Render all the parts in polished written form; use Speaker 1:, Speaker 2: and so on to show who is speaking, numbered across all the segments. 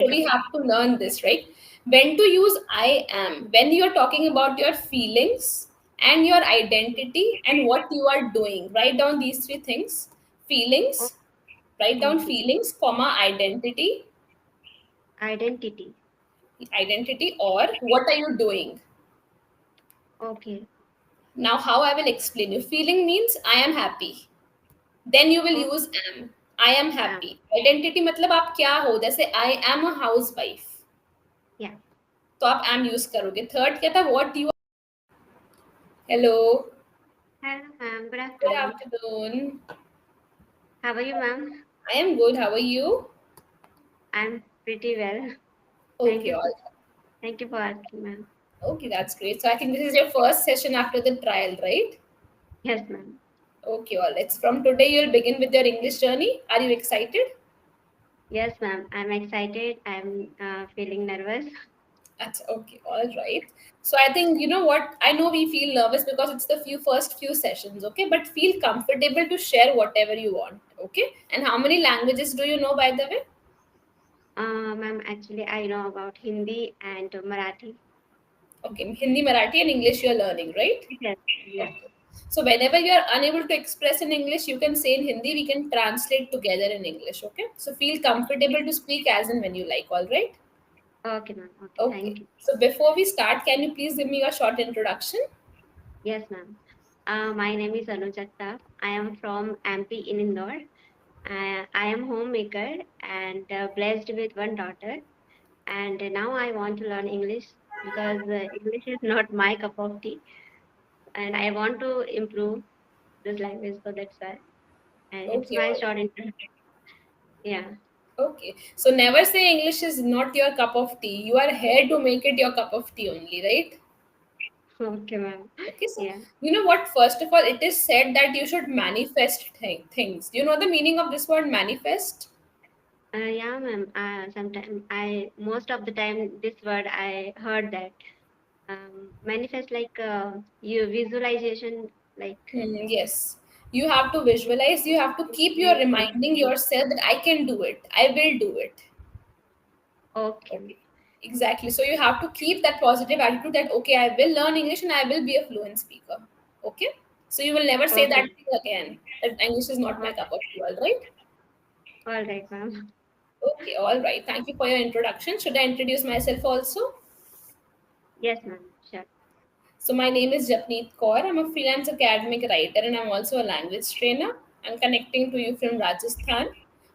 Speaker 1: So we have to learn this, right? When to use I am. When you're talking about your feelings and your identity and what you are doing. Write down these three things.
Speaker 2: O-
Speaker 1: Feelings, write down
Speaker 2: Okay.
Speaker 1: feelings, comma, identity,
Speaker 2: Identity.
Speaker 1: identity, or what are you doing?
Speaker 2: Okay.
Speaker 1: Now, how I will explain you. Feeling means I am happy. Then you will
Speaker 2: Okay.
Speaker 1: use am. I am happy. Identity मतलब आप क्या हो, जैसे I am a housewife.
Speaker 2: Yeah.
Speaker 1: तो आप am use करोगे. Third क्या था, what you. Hello.
Speaker 2: Hello, ma'am. Good
Speaker 1: Good
Speaker 2: afternoon.
Speaker 1: afternoon.
Speaker 2: How are you, ma'am?
Speaker 1: I am good. How are you?
Speaker 2: I'm pretty well. Thank
Speaker 1: Okay,
Speaker 2: you.
Speaker 1: all.
Speaker 2: Thank you for asking, ma'am.
Speaker 1: Okay, that's great. So I think this is your first session after the trial, right?
Speaker 2: Yes, ma'am.
Speaker 1: Okay, all right. From today, you'll begin with your English journey. Are you excited?
Speaker 2: Yes, ma'am. I'm excited. I'm feeling nervous.
Speaker 1: That's okay, all right. So I think you know what. I know we feel nervous because it's the first few sessions, okay? But feel comfortable to share whatever you want, okay? And how many languages do you know, by the way?
Speaker 2: Ma'am, actually, I know about Hindi and Marathi.
Speaker 1: Okay, Hindi, Marathi, and English you're learning, right?
Speaker 2: Yes, yes.
Speaker 1: Okay. So whenever you are unable to express in English, you can say in Hindi. We can translate together in English. Okay. So feel comfortable to speak as and when you like. All right.
Speaker 2: Okay, ma'am. Okay,
Speaker 1: Okay.
Speaker 2: thank you.
Speaker 1: So before we start, can you please give me a short introduction?
Speaker 2: Yes, ma'am. My name is Anujatta. I am from MP in Indore. I am homemaker and blessed with one daughter. And now I want to learn English because English is not my cup of tea, and I want to improve this language. So that's why, and it's
Speaker 1: Okay.
Speaker 2: my
Speaker 1: All
Speaker 2: short
Speaker 1: right.
Speaker 2: introduction. Yeah.
Speaker 1: Okay. So never say English is not your cup of tea. You are here to make it your cup of tea only, right?
Speaker 2: Okay, ma'am.
Speaker 1: Okay. So
Speaker 2: Yeah.
Speaker 1: you know what? First of all, it is said that you should manifest things. Do you know the meaning of this word manifest?
Speaker 2: Yeah, ma'am. Sometimes most of the time, this word I heard that manifest like you visualization, like
Speaker 1: Yes. You have to visualize, you have to keep your
Speaker 2: visualization.
Speaker 1: reminding yourself that I can do it. I will do it.
Speaker 2: Okay.
Speaker 1: Okay. Exactly. So you have to keep that positive attitude that okay, I will learn English and I will be a fluent speaker. Okay. So you will never say that
Speaker 2: Okay.
Speaker 1: thing again. That English is not my
Speaker 2: Okay.
Speaker 1: cup of tea, all right?
Speaker 2: All right, ma'am.
Speaker 1: Okay, all right. Thank you for your introduction. Should I introduce myself also?
Speaker 2: Yes, ma'am. Sure.
Speaker 1: So my name is Japneet Kaur. I'm a freelance academic writer and I'm also a language trainer. I'm connecting to you from Rajasthan.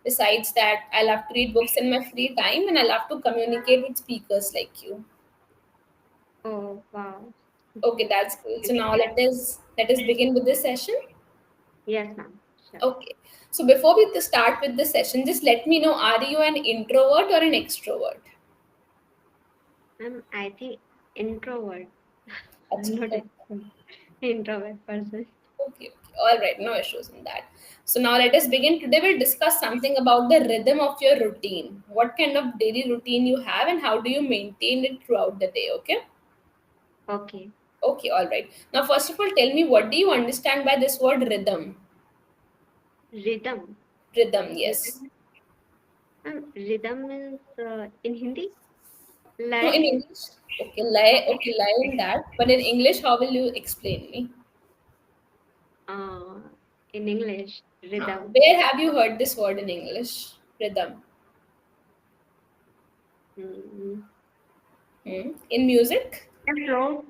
Speaker 1: Besides that, I love to read books in my free time and I love to communicate with speakers like you.
Speaker 2: Oh, wow.
Speaker 1: Okay, that's great. So
Speaker 2: It's
Speaker 1: now
Speaker 2: great.
Speaker 1: let us begin with this session.
Speaker 2: Yes, ma'am. Sure.
Speaker 1: Okay. So before we start with the session, just let me know, are you an introvert or an extrovert?
Speaker 2: I think introvert.
Speaker 1: That's
Speaker 2: I'm not
Speaker 1: okay.
Speaker 2: an introvert person.
Speaker 1: Okay, okay. All right, no issues in that. So now let us begin. Today we'll discuss something about the rhythm of your routine. What kind of daily routine you have and how do you maintain it throughout the day, okay?
Speaker 2: Okay.
Speaker 1: Okay, all right. Now first of all, tell me, what do you understand by this word rhythm?
Speaker 2: Rhythm.
Speaker 1: Rhythm, yes.
Speaker 2: Rhythm. Rhythm means in Hindi,
Speaker 1: No, in
Speaker 2: like
Speaker 1: English. Okay, lie in that. But in English, how will you explain me?
Speaker 2: uh, in English, rhythm.
Speaker 1: Where have you heard this word in English? Rhythm.
Speaker 2: Mm,
Speaker 1: In music?
Speaker 2: and flow,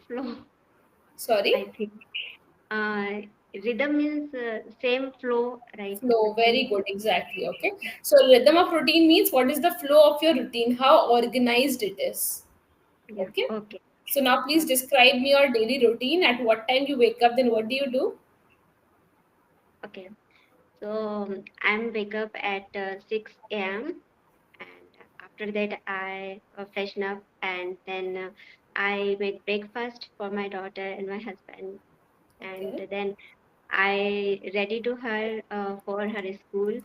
Speaker 2: flow. I
Speaker 1: Sorry?
Speaker 2: think. Uh, Rhythm means same flow, right?
Speaker 1: Flow, very
Speaker 2: Same.
Speaker 1: good, exactly. Okay. So rhythm of routine means what is the flow of your routine, how organized it is.
Speaker 2: Yeah.
Speaker 1: Okay.
Speaker 2: Okay.
Speaker 1: So now please
Speaker 2: Okay.
Speaker 1: describe me your daily routine. At what time you wake up, then what do you do?
Speaker 2: Okay. So I'm wake up at 6 a.m. and after that I freshen up and then I make breakfast for my daughter and my husband, and
Speaker 1: Okay.
Speaker 2: then I ready to her for her school,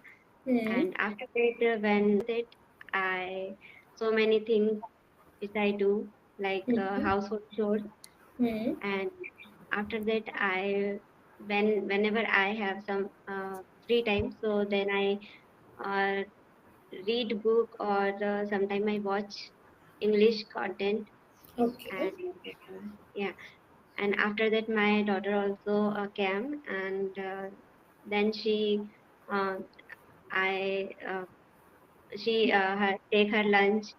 Speaker 1: Hmm.
Speaker 2: and after that when that I so many things which I do like
Speaker 1: Hmm.
Speaker 2: household chores,
Speaker 1: Hmm.
Speaker 2: and after that I whenever I have some free time, so then I uh, read book or sometime I watch English content.
Speaker 1: Okay.
Speaker 2: And yeah, and after that my daughter also came, and then uh, I take her lunch,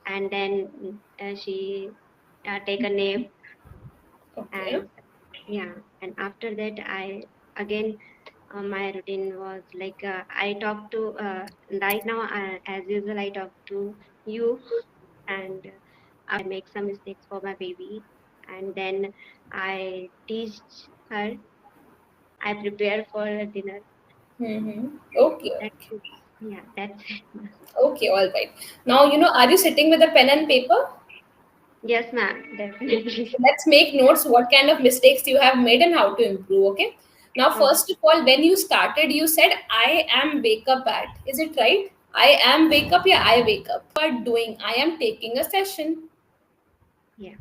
Speaker 2: and then she take a nap.
Speaker 1: Okay.
Speaker 2: And yeah, and after that I again, my routine was like, I talk to right now, as usual I talk to you, and I make some mistakes for my baby, and then I teach her, I prepare for her dinner.
Speaker 1: Mm-hmm. Okay.
Speaker 2: That's
Speaker 1: Okay.
Speaker 2: it. Yeah, that's it.
Speaker 1: Okay. All right. Now, are you sitting with a pen and paper?
Speaker 2: Yes, ma'am, definitely.
Speaker 1: Let's make notes what kind of mistakes you have made and how to improve. Okay. Now,
Speaker 2: Okay,
Speaker 1: first of all, when you started, you said, I am wake up at. Is it right? I am wake up, yeah, I wake up. You are doing, I am taking a session.
Speaker 2: yeah,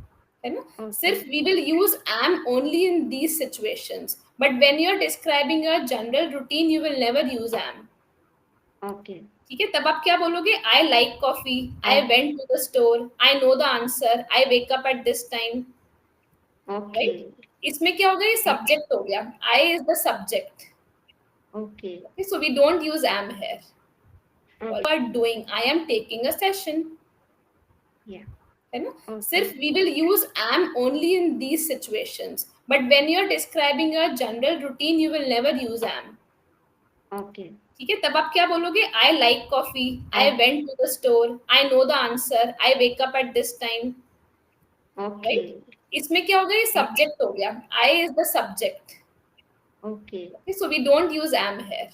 Speaker 1: है ना?
Speaker 2: okay,
Speaker 1: सिर्फ we will use am only in these situations. But when you're describing your general routine, you will never use am.
Speaker 2: okay,
Speaker 1: ठीक है, तब आप क्या बोलोगे? I like coffee, I
Speaker 2: I,
Speaker 1: went to the store, I know the answer, I wake up at this time. Right.
Speaker 2: okay,
Speaker 1: इसमें क्या हो गया? ये
Speaker 2: I,
Speaker 1: सब्जेक्ट हो गया. I is the subject.
Speaker 2: okay,
Speaker 1: Okay, so we don't use am here.
Speaker 2: okay,
Speaker 1: Are doing, I am taking a session.
Speaker 2: yeah,
Speaker 1: है ना?
Speaker 2: okay,
Speaker 1: सिर्फ we will use am only in these situations. But when you're describing your general routine, you will never use am.
Speaker 2: okay,
Speaker 1: ठीक है, तब आप क्या बोलोगे? I like coffee, I
Speaker 2: I,
Speaker 1: went to the store, I know the answer, I wake up at this time. Right.
Speaker 2: okay,
Speaker 1: इसमें क्या हो गया? ये
Speaker 2: I,
Speaker 1: सब्जेक्ट हो गया. I is the subject.
Speaker 2: okay,
Speaker 1: Okay, so we don't use am here.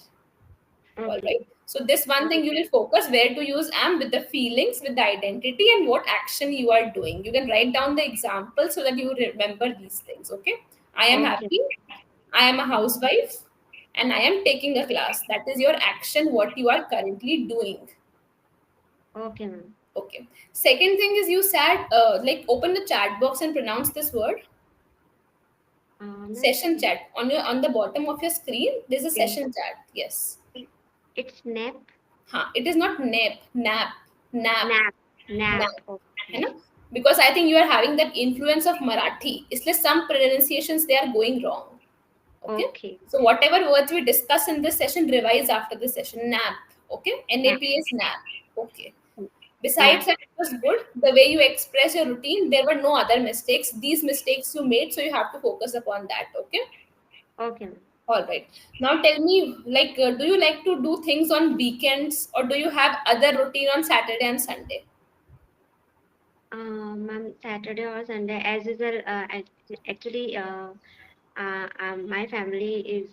Speaker 1: All
Speaker 2: okay,
Speaker 1: right. So this one thing you will focus where to use am with the feelings, with the identity, and what action you are doing. You can write down the example so that you remember these things. Okay. I am
Speaker 2: okay,
Speaker 1: happy. I am a housewife, and I am taking a class. That is your action. What you are currently doing.
Speaker 2: okay, ma'am.
Speaker 1: Okay. Second thing is you said like open the chat box and pronounce this word.
Speaker 2: Ma'am,
Speaker 1: Session chat on the bottom of your screen. There's a
Speaker 2: yeah,
Speaker 1: session chat. Yes.
Speaker 2: it's nap,
Speaker 1: Huh. It is not nap. Nap. Nap.
Speaker 2: nap, nap.
Speaker 1: Nap. है
Speaker 2: Okay,
Speaker 1: ना? Because I think you are having that influence of Marathi. इसलिए some pronunciations they are going wrong. Okay.
Speaker 2: okay,
Speaker 1: So whatever words we discuss in this session, revise after this session. Nap. Okay.
Speaker 2: nap,
Speaker 1: NAP is nap. Okay. Besides
Speaker 2: nap.
Speaker 1: that, it was good. The way you express your routine, there were no other mistakes. These mistakes you made, so you have to focus upon that. Okay.
Speaker 2: Okay, ma'am.
Speaker 1: All right. Now tell me, like, do you like to do things on weekends, or do you have other routine on Saturday and Sunday?
Speaker 2: Ma'am, Saturday or Sunday, as usual, actually, my family is,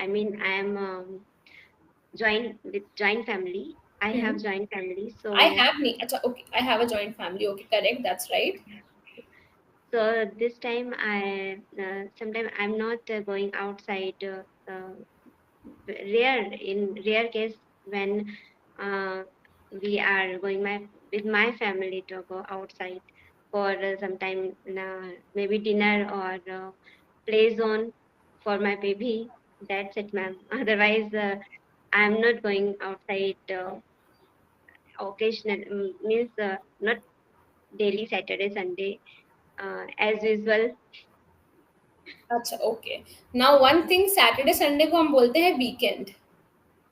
Speaker 2: I mean, I am joint with joint family. I
Speaker 1: Hmm.
Speaker 2: have joint family,
Speaker 1: I
Speaker 2: so
Speaker 1: have acha, okay. I have a joint family. Okay, correct. That's right.
Speaker 2: this time I sometimes I'm not going outside. Rare in rare case when uh, we are going with my family to go outside for sometime maybe dinner or play zone for my baby. That's it, ma'am. Otherwise, I'm not going outside occasional, means not daily Saturday Sunday as usual.
Speaker 1: अच्छा, okay. Now one thing, Saturday Sunday को हम बोलते हैं weekend.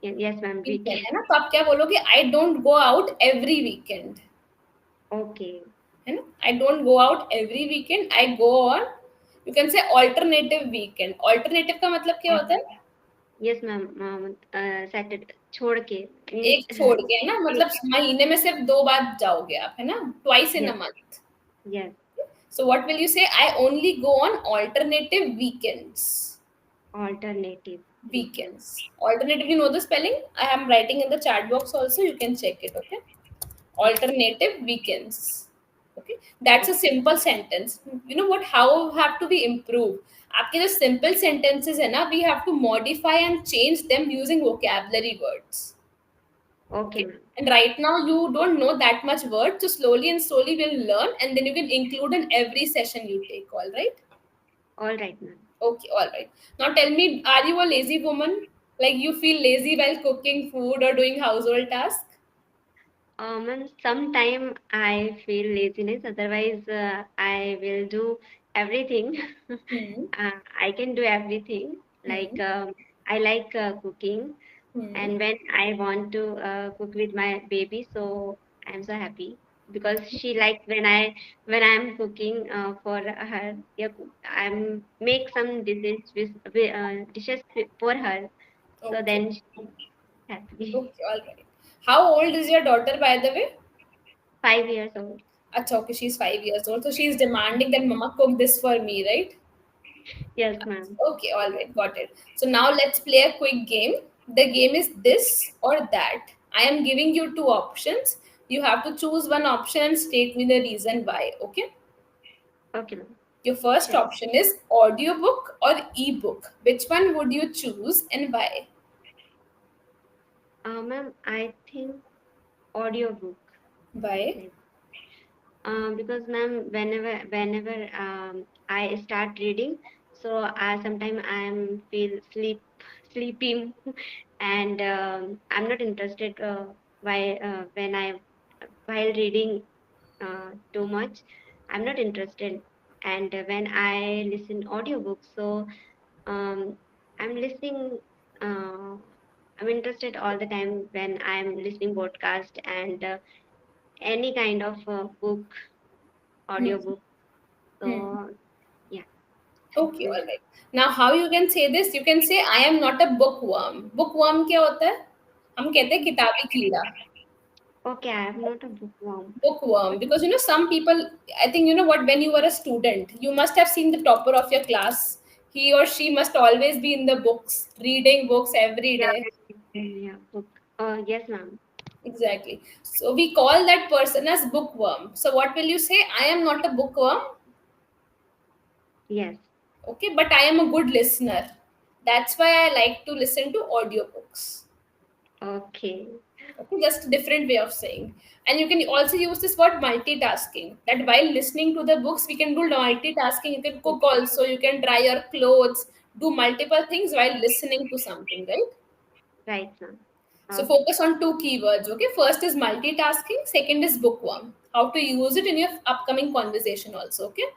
Speaker 2: Yes, ma'am.
Speaker 1: Weekend
Speaker 2: Weekend.
Speaker 1: है ना? तो आप क्या बोलोगे? I don't go out every weekend.
Speaker 2: Okay.
Speaker 1: है ना? I don't go out every weekend. I go on. You can say alternative weekend. Alternative का मतलब क्या होता है?
Speaker 2: यस मैम, सैटरडे छोड़ के मीन्स
Speaker 1: एक छोड़ के, है ना? मतलब महीने में सिर्फ 2 बार जाओगे आप, है ना? Twice in a
Speaker 2: yes,
Speaker 1: month.
Speaker 2: Yes,
Speaker 1: So what will you say? I only go on alternative weekends.
Speaker 2: Alternative weekend.
Speaker 1: Weekends. Alternative, you know the spelling? I am writing in the chat box also. You can check it, okay?
Speaker 2: Okay,
Speaker 1: Alternative weekends. Okay, that's a
Speaker 2: okay,
Speaker 1: simple sentence. You know what? How have to be improved? आपके जो simple sentences है ना, we have to modify and change them using vocabulary words.
Speaker 2: Okay
Speaker 1: Okay,
Speaker 2: ma'am,
Speaker 1: and right now you don't know that much word, so slowly and slowly we'll learn, and then you can include in every session you take. All right.
Speaker 2: All right ma'am.
Speaker 1: Okay, all right. Now tell me, are you a lazy woman? Like you feel lazy while cooking food or doing household tasks?
Speaker 2: And sometime I feel laziness. Otherwise, I will do everything.
Speaker 1: Hmm.
Speaker 2: I can do everything.
Speaker 1: Hmm.
Speaker 2: Like I like cooking,
Speaker 1: Hmm.
Speaker 2: and when I want to cook with my baby, so I'm so happy because she likes when I'm cooking for her. Yeah, I'm make some dishes for her. So
Speaker 1: Okay.
Speaker 2: then she's happy.
Speaker 1: Okay, all right. How old is your daughter, by the way?
Speaker 2: 5 years old.
Speaker 1: Acha, okay, she's 5 years old. So she's demanding that mama cook this for me, right?
Speaker 2: Yes, ma'am.
Speaker 1: Okay, all right, got it. So now let's play a quick game. The game is this or that. I am giving you two options. You have to choose one option and state me the reason why. Okay.
Speaker 2: Okay, ma'am.
Speaker 1: Your first
Speaker 2: Sure.
Speaker 1: option is audiobook or ebook. Which one would you choose and why?
Speaker 2: Ma'am, I think audiobook.
Speaker 1: Why?
Speaker 2: Like, because ma'am, whenever I start reading, so I sometimes I'm feel sleepy, and I'm not interested when I while reading too much. I'm not interested, and when I listen audiobook, so um, I'm listening. Uh, I'm interested all the time when I'm listening podcast and any kind of book,
Speaker 1: Hmm.
Speaker 2: audiobook.
Speaker 1: Hmm.
Speaker 2: So yeah, I
Speaker 1: Okay,
Speaker 2: choose.
Speaker 1: all right. Now, how you can say this? You can say, I am not a bookworm. Bookworm क्या होता है? हम कहते हैं किताबी कीड़ा.
Speaker 2: Okay, I am not a bookworm.
Speaker 1: Bookworm, because some people, I think what, when you were a student, you must have seen the topper of your class. He or she must always be in the books, reading books every
Speaker 2: Yeah,
Speaker 1: day.
Speaker 2: yeah, book. Yes, ma'am.
Speaker 1: Exactly. So we call that person as bookworm. So what will you say? I am not a bookworm.
Speaker 2: Yes.
Speaker 1: Okay, but I am a good listener. That's why I like to listen to audiobooks.
Speaker 2: Okay.
Speaker 1: Okay, just a different way of saying. And you can also use this word multitasking. That while listening to the books, we can do multitasking. You can cook also, you can dry your clothes, do multiple things while listening to something, right?
Speaker 2: Right, ma'am.
Speaker 1: So
Speaker 2: Okay.
Speaker 1: focus on two keywords, okay? First is multitasking, second is bookworm. How to use it in your upcoming conversation also, okay?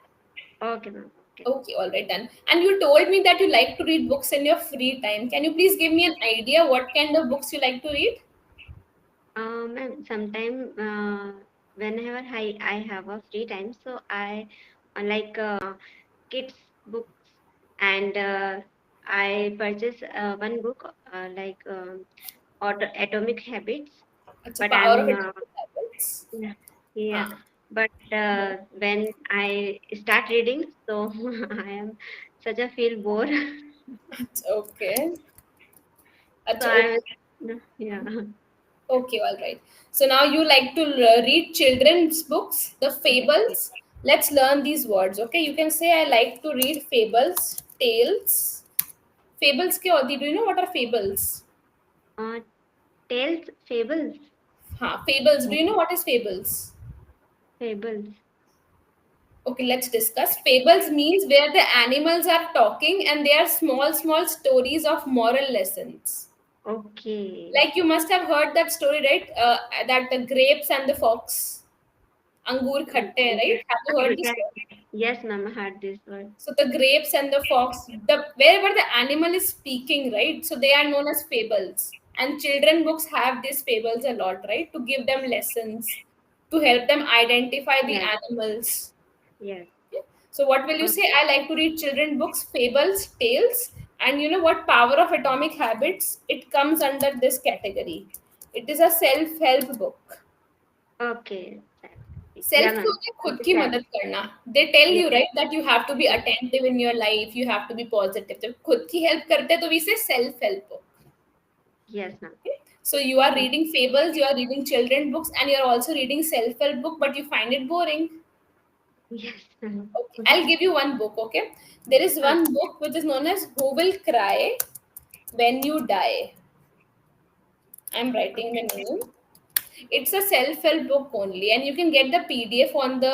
Speaker 2: Okay, ma'am. Okay.
Speaker 1: Okay, all right, done. And you told me that you like to read books in your free time. Can you please give me an idea what kind of books you like to read?
Speaker 2: Ma'am, sometime whenever I have a free time, so I like kids books, and I purchase one book like Atomic Habits.
Speaker 1: It's a
Speaker 2: But
Speaker 1: power of
Speaker 2: I'm
Speaker 1: atomic habits.
Speaker 2: yeah, yeah.
Speaker 1: Huh.
Speaker 2: But when I start reading, so I am such a feel bored.
Speaker 1: Okay.
Speaker 2: So
Speaker 1: Acha,
Speaker 2: I
Speaker 1: okay.
Speaker 2: yeah.
Speaker 1: Okay, all right. So now you like to read children's books, the fables. Let's learn these words. Okay, you can say I like to read fables, tales. Fables ke hoti? Do you know what are fables?
Speaker 2: Uh, Tales, fables,
Speaker 1: Fables. Do you know what is fables?
Speaker 2: fables.
Speaker 1: Okay, let's discuss. Fables means where the animals are talking and they are small, small stories of moral lessons.
Speaker 2: Okay.
Speaker 1: Like you must have heard that story, right? That the grapes and the fox, angur khatte,
Speaker 2: Yeah.
Speaker 1: right? Have you heard this
Speaker 2: Yeah.
Speaker 1: story?
Speaker 2: Yes, ma'am. I heard this word.
Speaker 1: So the grapes and the fox, the wherever the animal is speaking, right? So they are known as fables. And children books have these fables a lot, right? To give them lessons, to help them identify the
Speaker 2: Yes.
Speaker 1: animals.
Speaker 2: Yes.
Speaker 1: Okay. So what will you say?
Speaker 2: Okay.
Speaker 1: I like to read children books, fables, tales, and you know what? Power of Atomic Habits. It comes under this category. It is a self-help book.
Speaker 2: Okay. Yeah,
Speaker 1: self
Speaker 2: ma'am.
Speaker 1: को खुद
Speaker 2: Okay,
Speaker 1: की
Speaker 2: sir.
Speaker 1: मदद करना. They tell
Speaker 2: Yes.
Speaker 1: you right that you have to be
Speaker 2: Yes.
Speaker 1: attentive in your life, you have to be positive. जब खुद की help करते हैं तो we say self help book.
Speaker 2: Yes, ma'am.
Speaker 1: Okay? So you are
Speaker 2: Okay.
Speaker 1: reading fables, you are reading children books, and you are also reading self help book, but you find it boring.
Speaker 2: Yes, ma'am.
Speaker 1: Okay, I'll give you one book. Okay, there is
Speaker 2: Okay.
Speaker 1: one book which is known as Who Will Cry When You Die. I'm writing the name. It's a self help book only, and you can get the PDF on the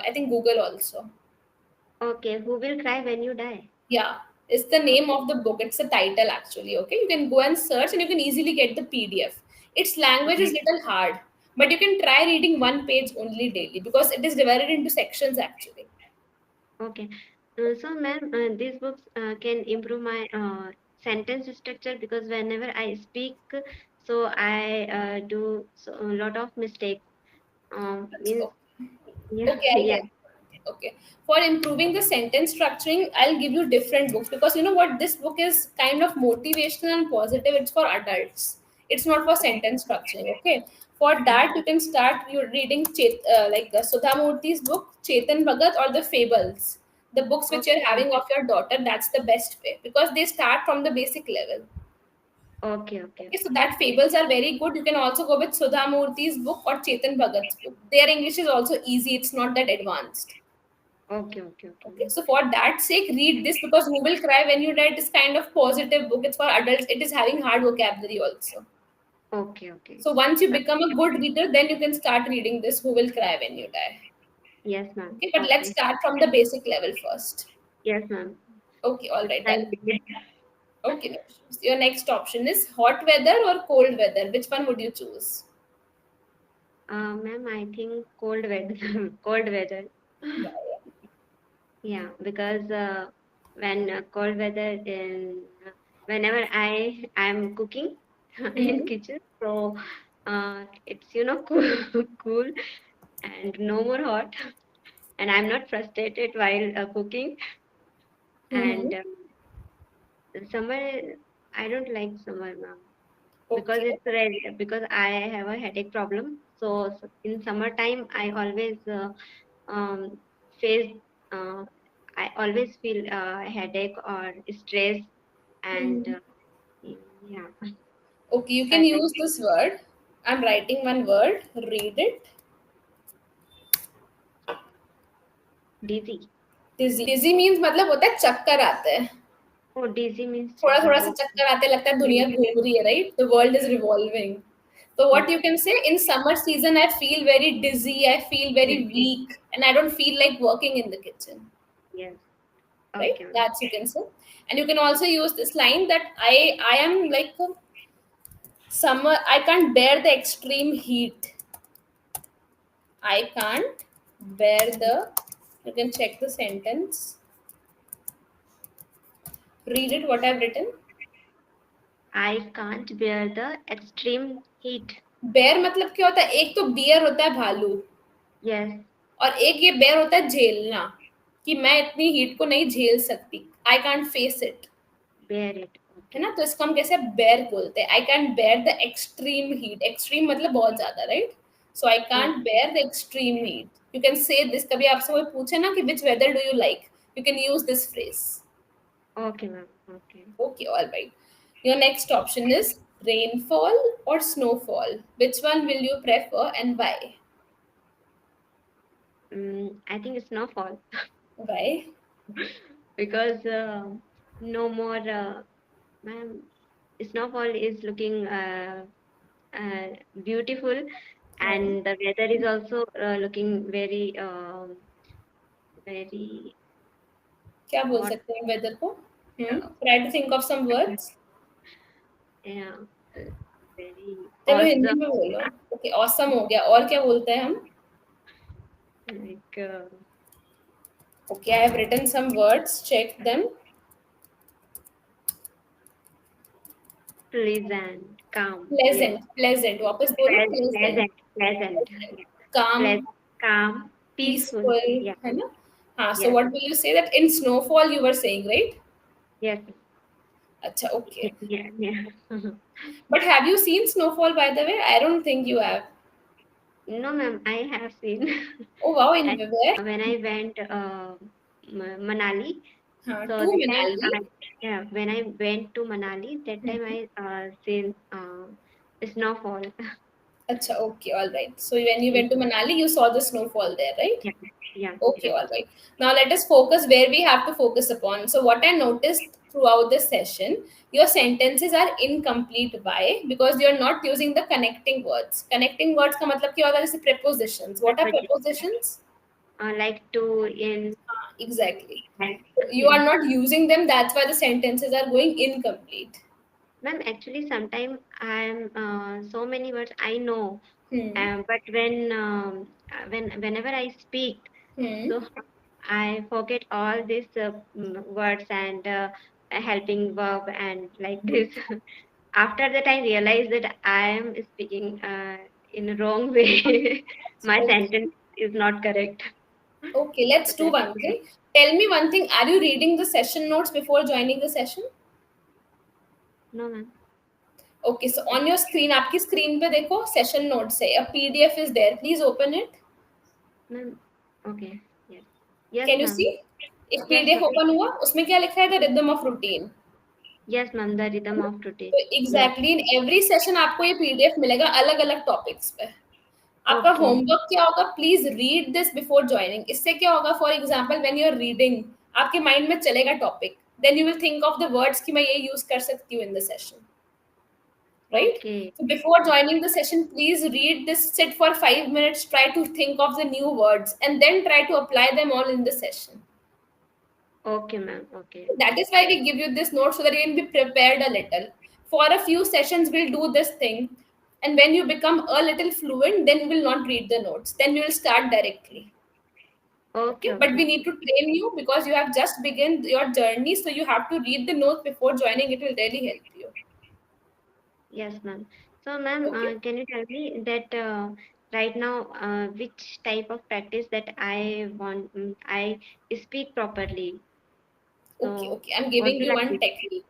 Speaker 1: I think Google also.
Speaker 2: Okay. Who will cry when you die?
Speaker 1: Yeah, It's the name
Speaker 2: Okay.
Speaker 1: of the book. It's a title actually. Okay, you can go and search, and you can easily get the PDF. Its language is
Speaker 2: Okay.
Speaker 1: little hard, but you can try reading one page only daily because it is divided into sections actually.
Speaker 2: Okay. So, ma'am, these books can improve my sentence structure because whenever I speak, so I do a lot of mistakes.
Speaker 1: That's
Speaker 2: Means,
Speaker 1: okay.
Speaker 2: yeah,
Speaker 1: Okay, I
Speaker 2: yeah.
Speaker 1: get it. Okay. For improving the sentence structuring, I'll give you different books because you know what? This book is kind of motivational and positive. It's for adults. It's not for sentence structuring. Okay. For that, you can start you reading Sudha Murthy's book, Chetan Bhagat, or the Fables. The books which you're
Speaker 2: Okay,
Speaker 1: having of your daughter, that's the best way because they start from the basic level.
Speaker 2: okay, okay,
Speaker 1: Okay, so
Speaker 2: okay,
Speaker 1: that fables are very good. You can also go with Sudha Murthy's book or Chetan Bhagat's book. Their English is also easy, it's not that advanced.
Speaker 2: okay, okay,
Speaker 1: Okay,
Speaker 2: okay,
Speaker 1: so for that sake, read this because Who Will Cry When You Die is kind of positive book. It's for adults, it is having hard vocabulary also.
Speaker 2: okay, okay.
Speaker 1: So once you
Speaker 2: Ma'am,
Speaker 1: become a good reader, then you can start reading this Who Will Cry When You Die.
Speaker 2: yes, ma'am.
Speaker 1: Okay, but let's
Speaker 2: Okay,
Speaker 1: start from the basic level first.
Speaker 2: yes, ma'am.
Speaker 1: Okay, all right,
Speaker 2: Thank
Speaker 1: done.
Speaker 2: you.
Speaker 1: Okay, no issues. Your next option is hot weather or cold weather. Which one would you choose?
Speaker 2: Ma'am, I think cold weather, cold weather.
Speaker 1: Why?
Speaker 2: Yeah, because when cold weather in whenever I'm cooking in
Speaker 1: Hmm.
Speaker 2: kitchen, so it's cool, cool and no more hot, and I'm not frustrated while cooking.
Speaker 1: Mm-hmm.
Speaker 2: And summer, I don't like summer, ma'am, because
Speaker 1: Okay.
Speaker 2: because I have a headache problem. So in summertime, I always um, face I always feel headache or stress and
Speaker 1: Mhm.
Speaker 2: yeah.
Speaker 1: Okay, you
Speaker 2: So I
Speaker 1: can
Speaker 2: like
Speaker 1: use this word. I'm writing one word. Read it.
Speaker 2: dizzy.
Speaker 1: Dizzy means मतलब होता है चक्कर आते हैं.
Speaker 2: Oh, dizzy means
Speaker 1: थोड़ा
Speaker 2: chakra.
Speaker 1: थोड़ा सा
Speaker 2: Oh,
Speaker 1: चक्कर आते हैं, लगता है दुनिया
Speaker 2: yeah.
Speaker 1: घूम रही है, right? The world is revolving. So what you
Speaker 2: Okay.
Speaker 1: can say, in summer season I feel very dizzy, I feel very weak, and I don't feel like working in the kitchen,
Speaker 2: Yes.
Speaker 1: right?
Speaker 2: Okay, ma'am.
Speaker 1: That's you can say. And you can also use this line that I am like summer, I can't bear the extreme heat. I can't bear the, you can check the sentence, read it what I've written.
Speaker 2: I can't bear the extreme heat.
Speaker 1: Bear मतलब क्या होता है? एक तो beer होता है भालू,
Speaker 2: Yes,
Speaker 1: और एक ये बेयर होता है झेलना, कि मैं इतनी हीट को नहीं झेल सकती, I can't face it.
Speaker 2: bear it.
Speaker 1: है
Speaker 2: Okay.
Speaker 1: ना? तो इसको हम कैसे बेयर बोलते हैं, I can't bear the extreme heat. Extreme मतलब बहुत ज्यादा, right? So I can't
Speaker 2: Okay.
Speaker 1: Bear the extreme heat. You can say this. कभी आपसे कोई पूछे ना कि which weather do you like, you can use this phrase.
Speaker 2: Okay, ma'am. Okay.
Speaker 1: Okay, all right. Your next option is rainfall or snowfall. Which one will you prefer and why?
Speaker 2: I think it's snowfall
Speaker 1: Why?
Speaker 2: because no more. Ma'am, snowfall is looking uh, beautiful,
Speaker 1: Hmm.
Speaker 2: and the weather is also looking very very
Speaker 1: क्या बोल
Speaker 2: hot.
Speaker 1: सकते हैं weather को?
Speaker 2: uh,
Speaker 1: try to think of some words.
Speaker 2: yeah, very
Speaker 1: चलो Hindi
Speaker 2: awesome.
Speaker 1: में बोलो. Okay, awesome हो गया. और क्या बोलते हैं हम?
Speaker 2: Like
Speaker 1: okay, I have written some words, check them.
Speaker 2: pleasant, calm. Yes,
Speaker 1: pleasant. Pleasant वापस बोलो. Pleasant.
Speaker 2: pleasant, pleasant. Yeah.
Speaker 1: Calm.
Speaker 2: Pleasant, calm, peaceful.
Speaker 1: Peaceful.
Speaker 2: Yeah,
Speaker 1: है ना? हाँ, so
Speaker 2: yes,
Speaker 1: what will you say that in snowfall you were saying, right?
Speaker 2: yes.
Speaker 1: अच्छा, okay.
Speaker 2: Yeah, yeah.
Speaker 1: But have you seen snowfall by the way? I don't think you have.
Speaker 2: No, ma'am, I have seen.
Speaker 1: Oh wow, in
Speaker 2: I,
Speaker 1: where?
Speaker 2: when I went Manali,
Speaker 1: हाँ,
Speaker 2: so
Speaker 1: to
Speaker 2: that time
Speaker 1: Manali.
Speaker 2: yeah, when I went to Manali, that time I seen snowfall.
Speaker 1: Acha, okay, all right. So when you went to Manali, you saw the snowfall there, right?
Speaker 2: Yeah, yeah,
Speaker 1: Okay,
Speaker 2: yes.
Speaker 1: all right. Now let us focus where we have to focus upon. So what I noticed throughout this session, your sentences are incomplete. Why? Because you're not using the connecting words. Connecting words का मतलब क्या होता है? जैसे prepositions. What are
Speaker 2: Preposition.
Speaker 1: prepositions?
Speaker 2: Like to, in.
Speaker 1: exactly.
Speaker 2: And
Speaker 1: You are
Speaker 2: yes.
Speaker 1: not using them, that's why the sentences are going incomplete.
Speaker 2: Ma'am, actually, sometimes I'm so many words I know,
Speaker 1: Hmm.
Speaker 2: but whenever I speak,
Speaker 1: Hmm.
Speaker 2: so I forget all these words and a helping verb and like this. After that, I realize that I am speaking in a wrong way. My
Speaker 1: Okay.
Speaker 2: sentence is not correct.
Speaker 1: Okay,
Speaker 2: So
Speaker 1: let's do
Speaker 2: that's
Speaker 1: one
Speaker 2: why.
Speaker 1: thing. Tell me one thing. Are you reading the session notes before joining the session?
Speaker 2: No, ma'am.
Speaker 1: Okay, so on your screen, आपकी screen पे देखो session notes है. A PDF is there. Please open it.
Speaker 2: Ma'am. Okay. Yes. Yes,
Speaker 1: Can you
Speaker 2: ma'am.
Speaker 1: see? एक
Speaker 2: Yes,
Speaker 1: PDF
Speaker 2: ma'am.
Speaker 1: open हुआ. उसमें क्या लिखा है? The rhythm of routine.
Speaker 2: Yes, ma'am. The rhythm of routine.
Speaker 1: तो
Speaker 2: Yes.
Speaker 1: Exactly in every session आपको ये PDF मिलेगा अलग अलग टॉपिक्स पे. आपका
Speaker 2: Okay.
Speaker 1: होमवर्क क्या होगा? Please read this before joining. इससे क्या होगा? For example when you are reading, आपके माइंड में चलेगा topic, then you will think of the words कि मैं ये यूज कर सकती हूँ in the session, right?
Speaker 2: Okay.
Speaker 1: So before joining the session, please read this, sit for 5 minutes, try to think of the new words, and then try to apply them all in the session.
Speaker 2: Okay, ma'am. Okay.
Speaker 1: That is why we give you this note so that you can be prepared a little. For a few sessions, we'll do this thing. And when you become a little fluent, then you will not read the notes. Then you will start directly.
Speaker 2: Okay.
Speaker 1: Okay. But
Speaker 2: Okay.
Speaker 1: we need to train you because you have just begun your journey. So you have to read the notes before joining. It will really help you.
Speaker 2: Yes, ma'am. So, ma'am,
Speaker 1: Okay.
Speaker 2: can you tell me that right now, which type of practice that I want, I speak properly?
Speaker 1: Okay.
Speaker 2: So,
Speaker 1: Okay. I'm
Speaker 2: what
Speaker 1: giving
Speaker 2: should
Speaker 1: you
Speaker 2: I
Speaker 1: one
Speaker 2: do?
Speaker 1: technique.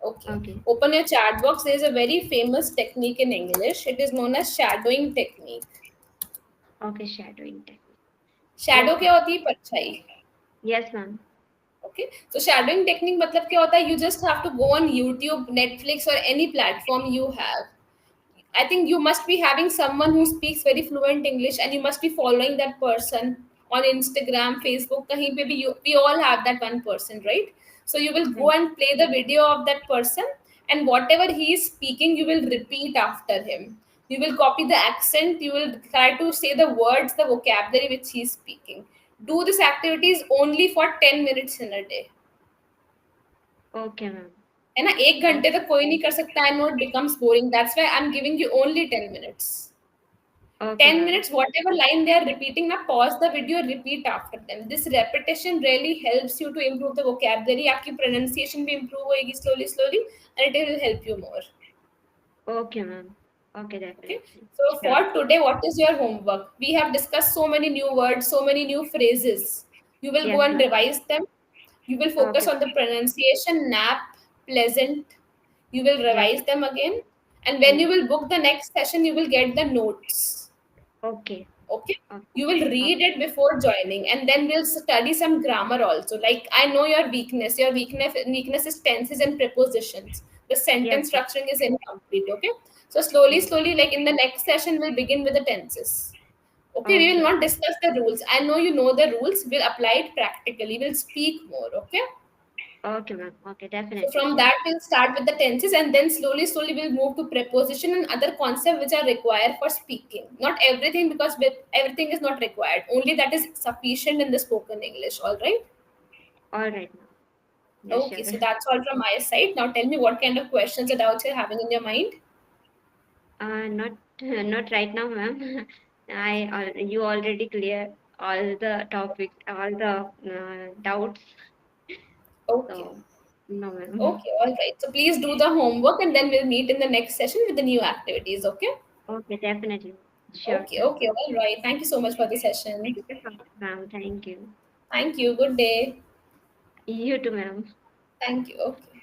Speaker 1: Okay.
Speaker 2: Okay.
Speaker 1: Open your chat box. There is a very famous technique in English. It is known as shadowing technique.
Speaker 2: Okay, shadowing technique.
Speaker 1: Shadow
Speaker 2: Yes, ma'am.
Speaker 1: क्या होती है? परछाई.
Speaker 2: Yes, ma'am.
Speaker 1: Okay, so shadowing technique मतलब क्या होता है? You just have to go on YouTube, Netflix, or any platform you have. I think you must be having someone who speaks very fluent English, and you must be following that person on Instagram, Facebook. कहीं पे भी we all have that one person, right? So you will go
Speaker 2: Yes.
Speaker 1: and play the video of that person, and whatever he is speaking, you will repeat after him. You will copy the accent. You will try to say the words, the vocabulary which he is speaking. Do this activities only for 10 minutes in a day.
Speaker 2: Okay, ma'am.
Speaker 1: है ना? एक
Speaker 2: Okay.
Speaker 1: घंटे तक कोई नहीं कर सकता. I know it becomes boring. That's why I'm giving you only 10 minutes.
Speaker 2: Okay,
Speaker 1: 10
Speaker 2: ma'am.
Speaker 1: minutes, whatever line they are repeating, now pause the video, repeat after them. This repetition really helps you to improve the vocabulary. आपकी pronunciation भी improve होएगी slowly, slowly, and it will help you more.
Speaker 2: Okay, ma'am. Okay,
Speaker 1: Okay.
Speaker 2: definitely.
Speaker 1: So
Speaker 2: Sure.
Speaker 1: for today, what is your homework? We have discussed so many new words, so many new phrases. You will go
Speaker 2: Yes,
Speaker 1: and
Speaker 2: ma'am.
Speaker 1: revise them. You will focus
Speaker 2: Okay.
Speaker 1: on the pronunciation, nap, pleasant. You will
Speaker 2: Yes.
Speaker 1: revise them again. And when you
Speaker 2: Yes.
Speaker 1: will book the next session, you will get the notes.
Speaker 2: Okay.
Speaker 1: Okay.
Speaker 2: Okay.
Speaker 1: You will read
Speaker 2: Okay.
Speaker 1: it before joining, and then we'll study some grammar also. Like, I know your weakness. Your weakness is tenses and prepositions. The
Speaker 2: Yes,
Speaker 1: sentence
Speaker 2: ma'am.
Speaker 1: structuring is incomplete. Okay. So slowly,
Speaker 2: Yes.
Speaker 1: slowly, like in the next session, we'll begin with the tenses. Okay, we will
Speaker 2: Okay.
Speaker 1: not discuss the rules. I know you know the rules. We'll apply it practically. We'll speak more. Okay.
Speaker 2: Okay, ma'am. Okay,
Speaker 1: So
Speaker 2: definitely.
Speaker 1: from
Speaker 2: Sure.
Speaker 1: that, we'll start with the tenses, and then slowly, slowly, we'll move to preposition and other concepts which are required for speaking. Not everything, because with everything is not required. Only that is sufficient in the spoken English. All right.
Speaker 2: All right, ma'am. Yes, sure.
Speaker 1: Okay, so that's all from my side. Now tell me what kind of questions or doubts you're having in your mind.
Speaker 2: Not not right now, ma'am. You already clear all the topics, all the doubts.
Speaker 1: Okay.
Speaker 2: So no, ma'am.
Speaker 1: Okay. All right. So please do the homework, and then we'll meet in the next session with the new activities. Okay.
Speaker 2: Okay, definitely. Sure,
Speaker 1: Okay.
Speaker 2: ma'am.
Speaker 1: Okay. All right. Thank you so much for the session.
Speaker 2: Thank you so much, ma'am. Thank you.
Speaker 1: Thank you. Good day.
Speaker 2: You too, ma'am.
Speaker 1: Thank you. Okay.